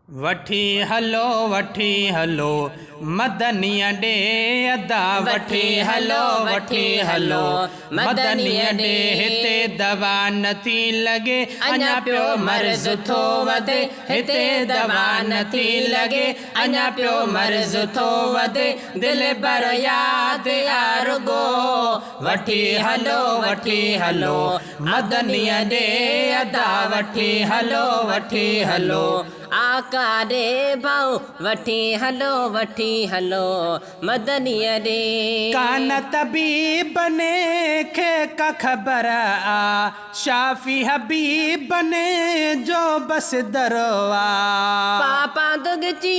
वठी हलो मदनीअ ॾे अदा वठी हलो मदनीअ ॾे हिते दवा नथी लॻे अञा पियो मर्ज़ थो वधे हिते दवा नथी लॻे अञा पियो मर्ज़ थो वधे दिलि पर यादि रुॻो वठी हलो मदनीअ ॾे अदा वठी हलो आका रे भाऊ वठी हलो मदनीअ रे कान तबीब ने खे का ख़बर आ शाफी हबीब ने जो बस दरवा पापा दुगची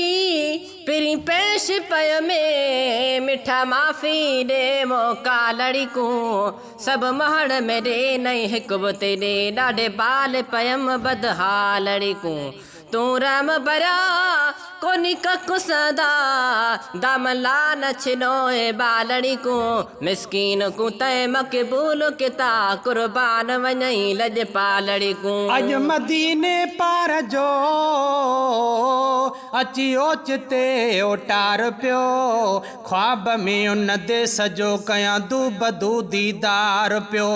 पिरी पेश पय में मिठा माफ़ी ॾे मौका लड़िकू सभु महड़ में ॾे नहीं हिकु बुते ॾे ॾाढे बाल पयम बदहाल लड़िकू तू राम बरा कोनी ककु सदा दामला न छिनोए बालड़ी को मिस्कीन को तय मकबूल किता कुर्बान वञई लज पालड़ी को अज मदीने पार जो अची ओचते ओटार पियो ख्वाब में उन देस जो कयां दूबदू दीदार पियो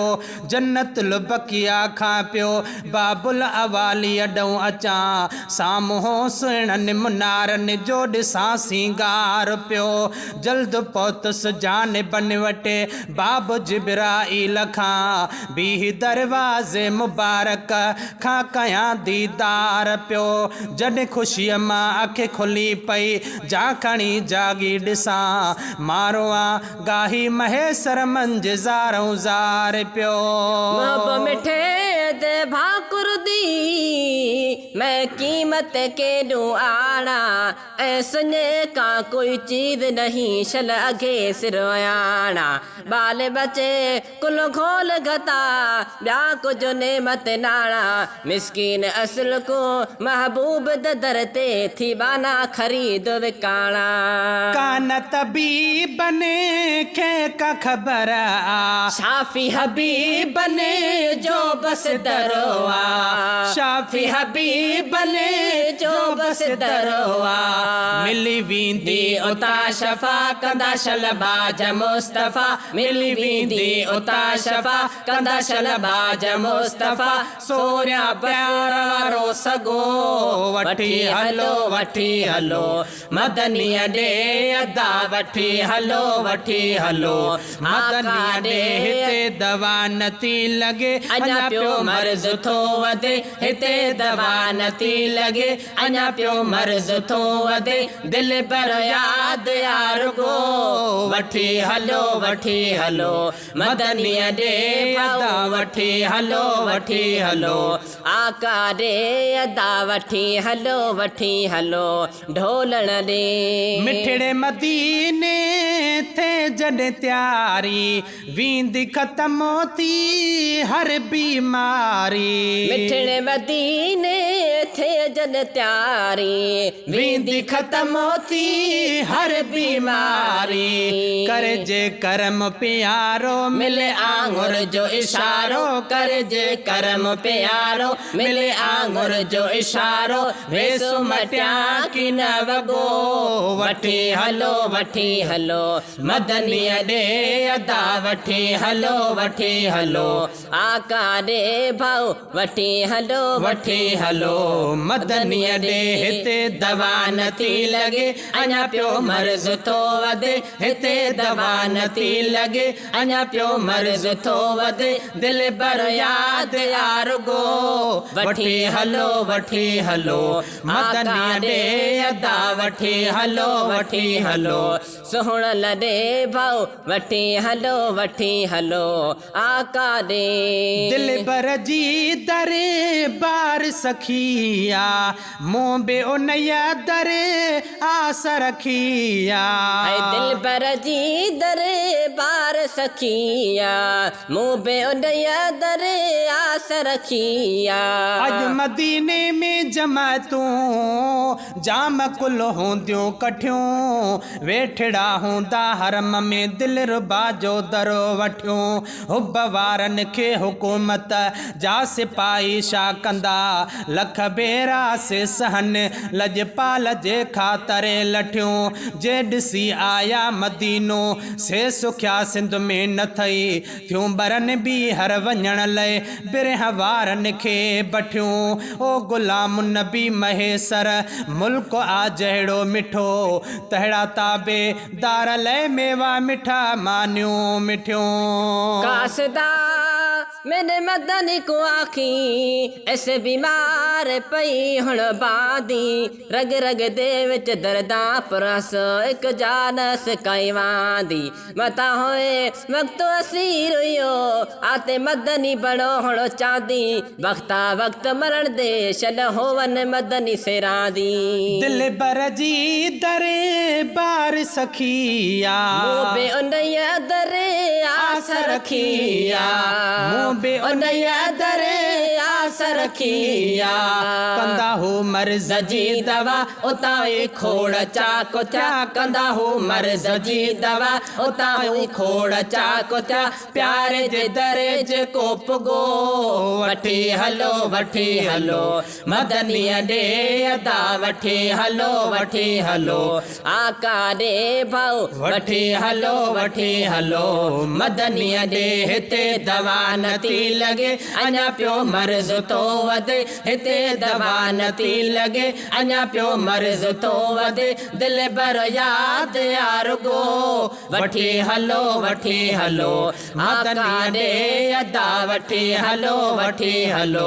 जन्नतुल बकिया खां पियो बाबुल अवाली अडऊं अचां साम्हूं सुहिणनि मुनारनि जो ॾिसां सिंगार पियो जल्द पहुतुसि जानिबन वटि बाब जिब्राईल खां बीह दरवाज़े मुबारक खां कयां दीदार पियो जॾहिं ख़ुशीअ मां अखि खुली पई जा खणी जागी ॾिसां मारवा गाही महेसर मंझ ज़ारऊं ज़ार पियो मिठे दे भाकुर दी मैं कीमत के दूं आना ऐ सुने का कोई चीज नहीं शल अगे सिरोयाना बाल बचे कुल खोल गता ब्या को जो नेमत नाना मिस्कीन असल को महबूब दरते थी बाना खरीद विकाना कान तबीब ने खे का खबर आ शाफी हबीब ने जो बस दरवा शाफी हबीब ने जो बस दरवा मिली वेंदी उता शफा कंदा शलबाज मुस्तफा मिली वेंदी उता शफा कंदा शलबाज मुस्तफा सोरिया प्यार वारो सगो वठी हलो मदनीअ ॾे अदा वठी हलो मदनीअ ॾे हिते दवा नथी लॻे अञा पियो मर्ज़ थो वधे हिते दवा नथी लॻे अञा पियो मर्ज़ थो वधे दिलि पर यादि रुॻो वठी हलो मदनीअ ॾे अदा वठी हलो आका रे अदा वठी हलो ढोलण ॾे मिठड़े मदीने थे जॾहिं त्यारी वेंदी ख़त्म थी हर बीमारी मिठड़े मदीने थे जन त्यारी वेंदी ख़त्म थी हर बीमारी कर जे करम प्यारो मिले आंगुर जो इशारो कर जे करम प्यारो मिले आंगुर जो इशारो वेसु मटिया की न वगो वठी हलो मदनीअ ॾे अदा वठी हलो आका रे भाऊ वठी हलो मदनीअ ॾे हिते दवा नथी लॻे अञा पियो मर्ज़ थो वधे हिते दवा नथी लॻे अञा पियो मर्ज़ थो वधे दिलि पर यादि रुॻो वठी हलो मदनीअ ॾे अदा वठी हलो सुहिण ॾे भाऊ वठी हलो आका रे दिलि पर जी दरे बार सखिया मूं बे उन दरे आस रखिया दिल पर जी दरे बार सखिया मूं बे उन दरे आस रखिया अज मदीने में जमातूं जाम कुल हूंदियूं कठियूं वेठड़ा हूंदा हरम में दिल रुबा जो दरो वठियूं हुब वारनि खे हुकूमत जा सिपाही छा कंदा लख भेरा से सहन लजपाल जे ख़ातरे लठियूं जे ॾिसी आया मदीनो से सुखिया सिंध में न थई थियूं बरनि बि हर वञण लाइ बिरह वारनि खे बठियूं ओ गुलाम नबी महेसर मुल्क आ जहिड़ो मिठो तहिड़ा ताबे दार लय मेवा मिठा मानियूं मिठियूं कासदा मेरे मदन को आखी ऐसे बीमार पई हुण बादी रग रग दे विच दर्दा परस एक जानस कई वांदी मता होए वक्त असीर हुयो आते मदनी बड़ो हुण चांदी वक्ता वक्त मरण दे शल होवन मदनी सेरादी दिल बर जी दरे बार सखिया बे उनया दरे आस रखिया बे उनया दरे आस रखिया कंदा हो मर्ज जी दवा उताई खोड़ चाको चा कंदा हो मर्ज जी दवा उताई खोड़ चाको चा प्यारे जे दरे जे कोप गो वठी हलो मदनीअ डे अदा वठी हलो आका रे भाऊ वठी हलो मदनीअ डे हिते दवा नती लगे अञा पियो मर्ज तो वधे हिते दवा नती लगे अञा पियो मर्ज तो वधे दिल भर याद यार गो वठी हलो मदनीअ रे अदा वठी हलो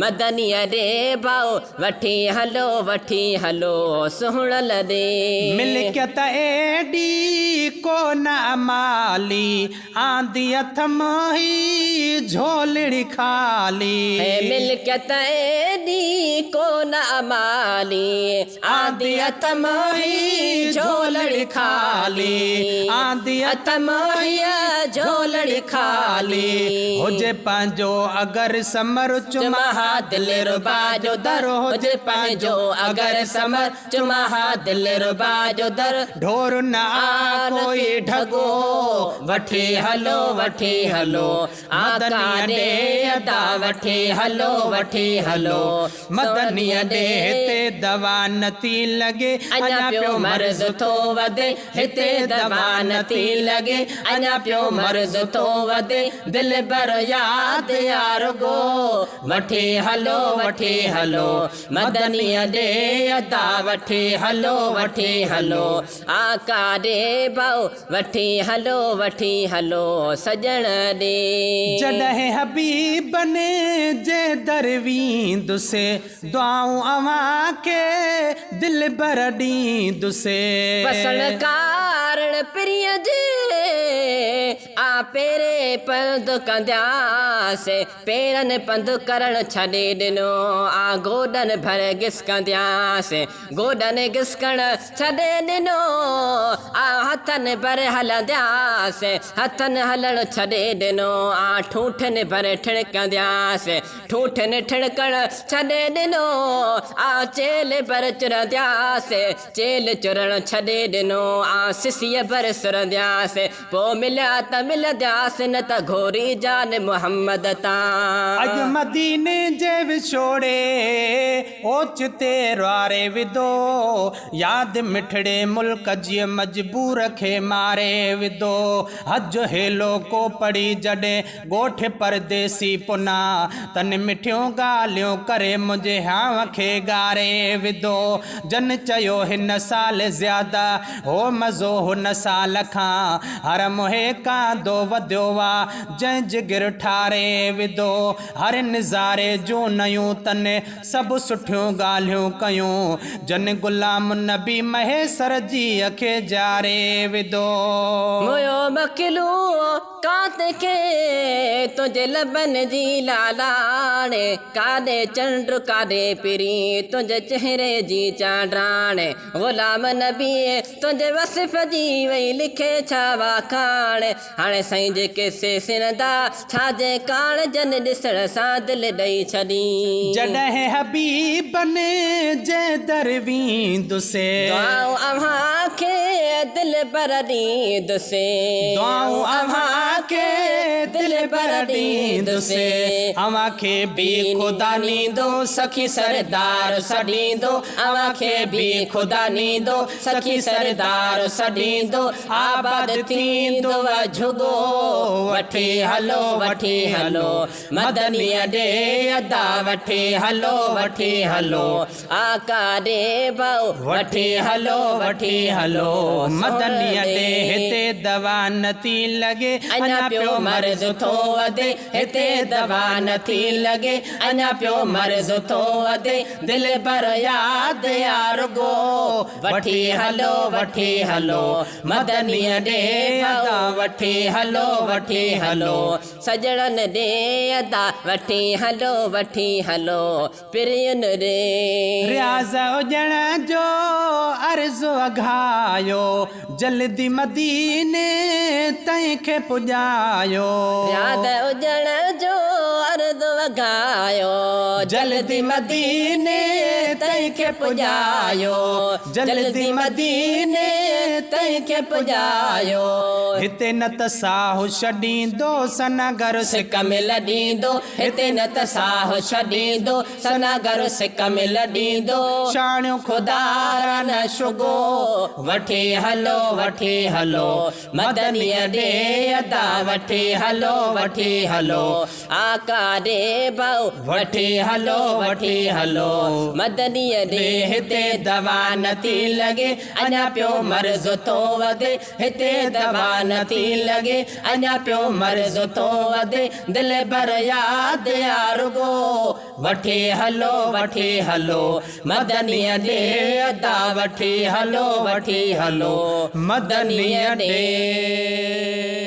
मदनीअ रे भाऊ वठी हलो सुहणल रे मिल्कियत एडी को न माली आंदी अथम ही झोलड़ी खाली मिल्कियत एडी को न माली आंदी अथम ही झोलड़ी खाली आंदी अथम ही झोलड़ी खाली हुजे पंहिंजो अगर समर चुमहा दिल रुबा जो दर हुजे पंहिंजो अगर समर चुमहा दिल रुबा जो दर ढोर न आ कोई ढगो वठी हलो आका रे अदा वठी हलो मदनीअ डे हिते दवा नती लगे अञा पियो मर्ज थो वधे हिते दवा नती लगे अञा पियो मर्ज थो वधे दिल भर याद यार गो वठी हलो मदनीअ डे अदा वठी हलो आका रे भाऊ वठी हलो सजण रे जॾहिं हबीब ने जे दरवींदुसे दुआऊं अवां के दिल भर ॾींदुसे पसण कारण प्रिय जे आ पेरे पंध कंदियासे पेरनि पंध करण छॾे ॾिनो आ गोॾनि भर घिसकंदियासे गोॾनि घिसकण छॾे ॾिनो आ हथनि भर हलंदियासे हथनि हलण छॾे ॾिनो आ ठूठनि भर ठिणकंदियासे ठूठनि ठिणकण छॾे ॾिनो आ चेल भर चुरंदियासे चेल चुरण छॾे ॾिनो आ सिसीअ भर सुरंदियासे पोइ मिलिया त मिलंदियासे न त घोरी जान मुहम्मद तां अॼु मदीने जे विछोड़े ओचिते वारे विदो यादि मिठड़े मुल्क जी मजबूर खे मारे विदो हज हेलो को पड़ी जॾहिं ॻोठ परदेसी पुना तन मिठियूं ॻाल्हियूं करे मुंहिंजे हाव खे ॻारे विदो जन चयो हिन साल ज़्यादा हो मज़ो हुन साल खां हर मोहे कांदो वधियो वा जंहिं जिगर ठारे विदो हर निज़ारे जूं नयूं तने सभु सुठियूं ॻाल्हियूं कयूं जन गुलाम नबी महेसर जी खे जारे विदो मोयो मखलू कात के तुझे लबन जी लालाणे कादे चंड कादे पिरी तुझे चेहरे जी चांडाणे गुलाम नबी तुझे वसिफ जी वही लिखे छा वाखाणे हाणे साईं जेके सेसिरंदा छाजे कान जन ॾिसण सां दिलि ॾेई छॾी जॾहिं हबीबन जे दर वींदुसे दुआऊं अव्हां खे दिलि भर ॾींदुसे दुआऊं अव्हां खे दिलि भर ॾींदुसे अव्हां खे बि ख़ुदा नींदो सखी सरदार सॾींदो अव्हां खे बि ख़ुदा नींदो सखी सरदार सॾींदो आबाद थींदो झुगो वठी हलो मदनीअ ॾे अदा वठी हलो आका ॾे भाऊ वठी हलो मदनीअ ॾे हिते दवा नथी लॻे अञा पियो मर्ज़ थो वधे हिते दवा नथी लॻे अञा पियो मर्ज़ थो वधे दिलि भर यादि यारुगो वठी हलो मदनीअ ॾे अदा वठी हलो सजणनि ॾे अदा वठी हलो पिरियुनि ॾे रियाज़ हुजण जो अर्ज़ु अघायो जल्दी मदीने ताईं खे पुॼायो रियाज़ हुजण जो अर्ज़ु अघायो जल्दी मदीने ताईं खे पुॼायो जल्दी मदीने ताईं खे पुॼायो हिते न त साहु छॾींदो सनागर सिक में लॾींदो हिते न त साहु छॾींदो सनागर सिक में लॾींदो शाणियो ख़ुदा न शुगो वठी हलो मदनीअ ॾे अदा वठी हलो आका ॾे भाऊ वठी हलो मदनीअ ॾे हिते दवा नथी लॻे अञा पियो मर्ज़ थो वधे हिते दवा नथी लॻे अञा पियो मर्ज़ थो वधे दिलि भर यादि यारुगो वठी हलो मदनीअ ॾे अदा वठी हलो मदनीअ ॾे